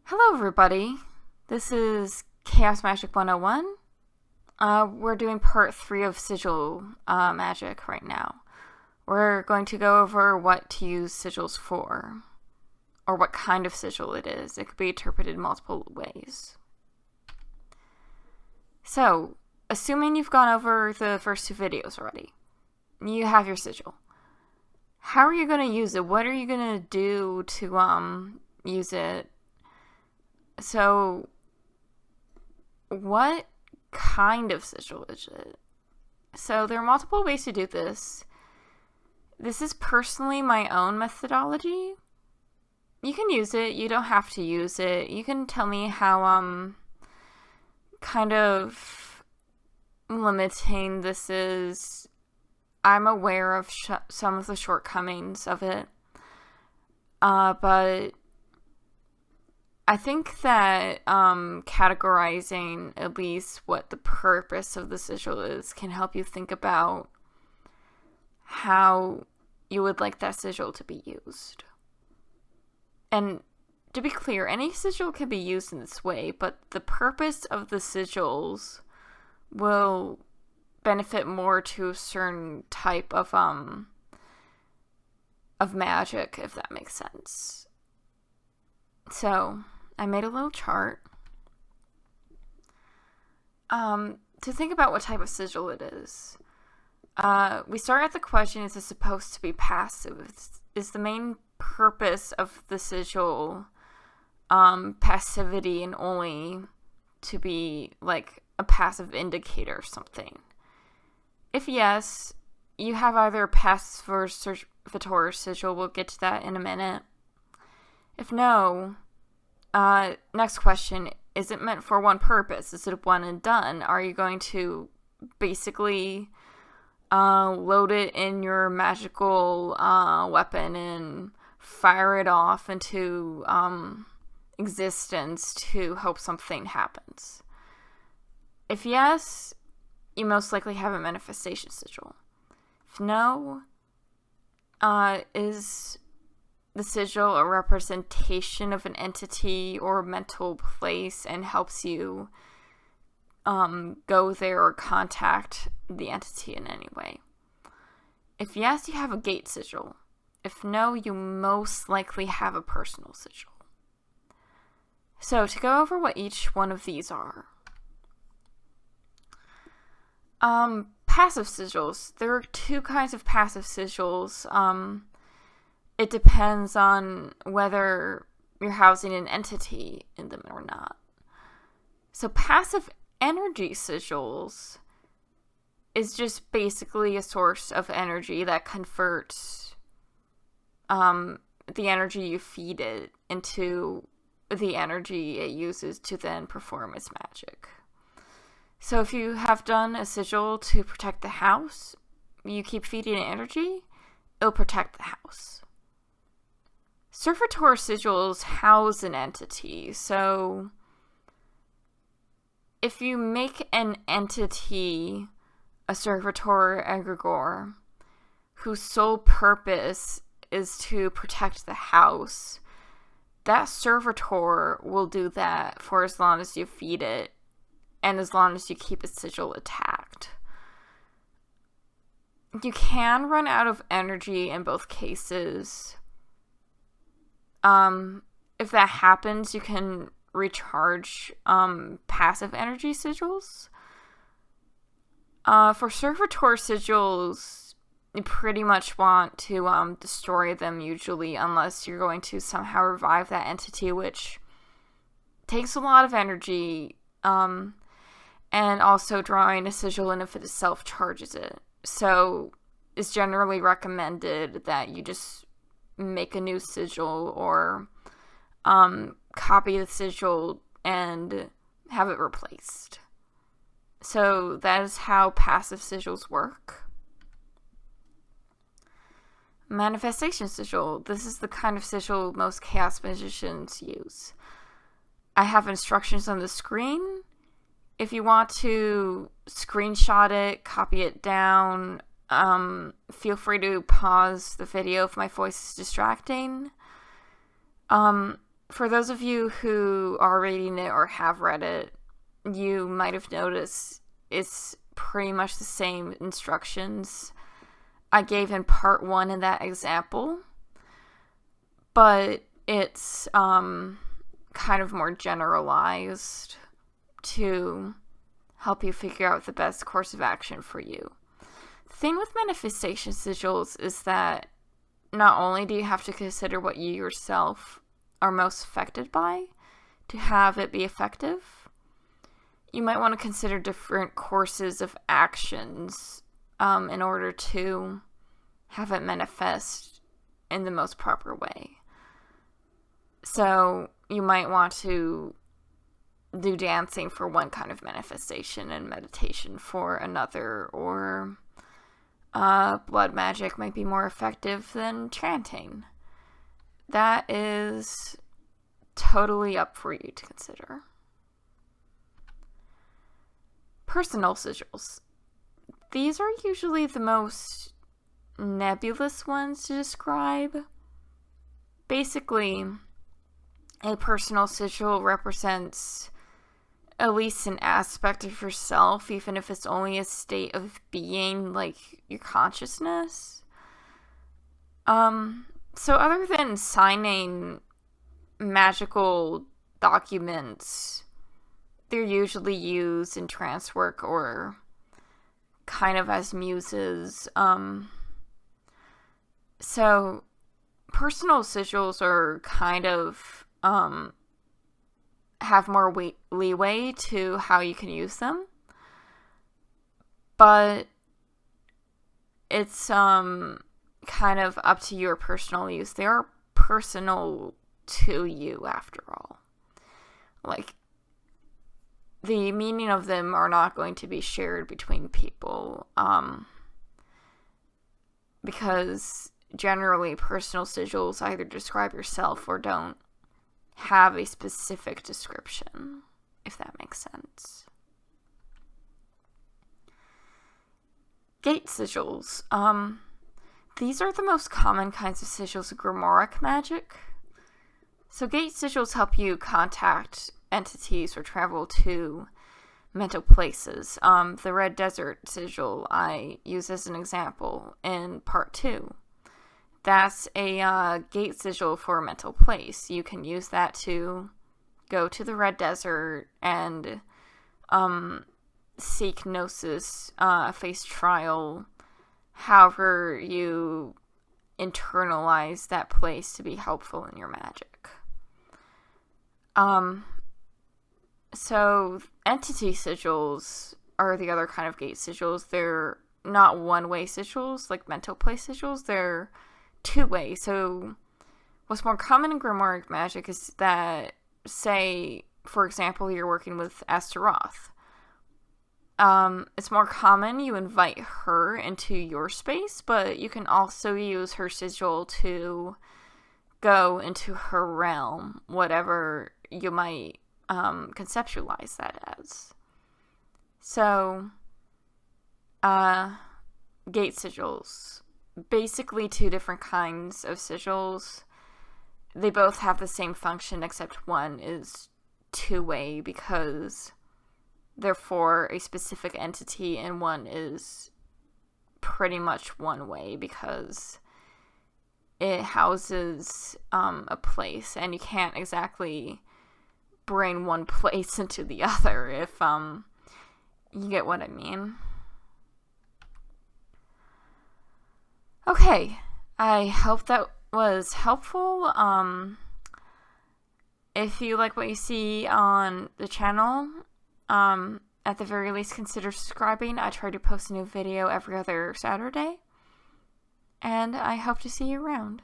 Hello, everybody. This is Chaos Magic 101. We're doing part 3 of Sigil Magic right now. We're going to go over what to use sigils for, or what kind of sigil it is. It could be interpreted multiple ways. So, assuming you've gone over the first 2 videos already, you have your sigil. How are you going to use it? What are you going to do to use it? So, what kind of sigil is it? So, there are multiple ways to do this. This is personally my own methodology. You can use it, you don't have to use it. You can tell me how, kind of limiting this is. I'm aware of some of the shortcomings of it. But I think that categorizing at least what the purpose of the sigil is can help you think about how you would like that sigil to be used. And to be clear, any sigil can be used in this way, but the purpose of the sigils will benefit more to a certain type of magic, if that makes sense. So, I made a little chart to think about what type of sigil it is. We start at the question, is it supposed to be passive? Is the main purpose of the sigil passivity and only to be like a passive indicator or something? If yes, you have either a passive or servitor sigil. We'll get to that in a minute. If no, next question, is it meant for one purpose? Is it one and done? Are you going to basically load it in your magical weapon and fire it off into existence to hope something happens? If yes, you most likely have a manifestation sigil. If no, is the sigil a representation of an entity or mental place and helps you go there or contact the entity in any way? If yes, you have a gate sigil. If no, you most likely have a personal sigil. So, to go over what each one of these are. Passive sigils. There are 2 kinds of passive sigils. It depends on whether you're housing an entity in them or not. So passive energy sigils is just basically a source of energy that converts the energy you feed it into the energy it uses to then perform its magic. So if you have done a sigil to protect the house, you keep feeding it energy, it'll protect the house. Servitor sigils house an entity, so if you make an entity a servitor egregore whose sole purpose is to protect the house, that servitor will do that for as long as you feed it and as long as you keep its sigil attacked. You can run out of energy in both cases. If that happens, you can recharge passive energy sigils. For servitor sigils, you pretty much want to destroy them usually, unless you're going to somehow revive that entity, which takes a lot of energy, and also drawing a sigil in if it itself charges it. So it's generally recommended that you just make a new sigil or copy the sigil and have it replaced. So that is how passive sigils work. Manifestation sigil. This is the kind of sigil most chaos magicians use. I have instructions on the screen. If you want to screenshot it, copy it down, feel free to pause the video if my voice is distracting. for those of you who are reading it or have read it, you might have noticed it's pretty much the same instructions I gave in part 1 in that example, but it's kind of more generalized to help you figure out the best course of action for you. The thing with manifestation sigils is that not only do you have to consider what you yourself are most affected by to have it be effective, you might want to consider different courses of actions in order to have it manifest in the most proper way. So you might want to do dancing for one kind of manifestation and meditation for another, or blood magic might be more effective than chanting. That is totally up for you to consider. Personal sigils. These are usually the most nebulous ones to describe. Basically, a personal sigil represents at least an aspect of yourself, even if it's only a state of being, like your consciousness. So other than signing magical documents, they're usually used in trance work or kind of as muses. So personal sigils are kind of have more leeway to how you can use them, but it's kind of up to your personal use. They are personal to you, after all. Like, the meaning of them are not going to be shared between people, because generally personal sigils either describe yourself or don't have a specific description, if that makes sense. Gate sigils. These are the most common kinds of sigils of Grimoire magic. So gate sigils help you contact entities or travel to mental places. The Red Desert sigil I use as an example in part 2. That's a gate sigil for a mental place. You can use that to go to the Red Desert and seek gnosis, face trial, however you internalize that place to be helpful in your magic. So entity sigils are the other kind of gate sigils. They're not one-way sigils like mental place sigils. They're two-way. So what's more common in Grimoire magic is that, say, for example, you're working with Astaroth. It's more common you invite her into your space, but you can also use her sigil to go into her realm, whatever you might conceptualize that as. So, gate sigils. Basically 2 different kinds of sigils. They both have the same function, except one is two-way because they're for a specific entity, and one is pretty much one-way because it houses a place, and you can't exactly bring one place into the other, if you get what I mean. Okay, I hope that was helpful. If you like what you see on the channel, at the very least consider subscribing. I try to post a new video every other Saturday, and I hope to see you around.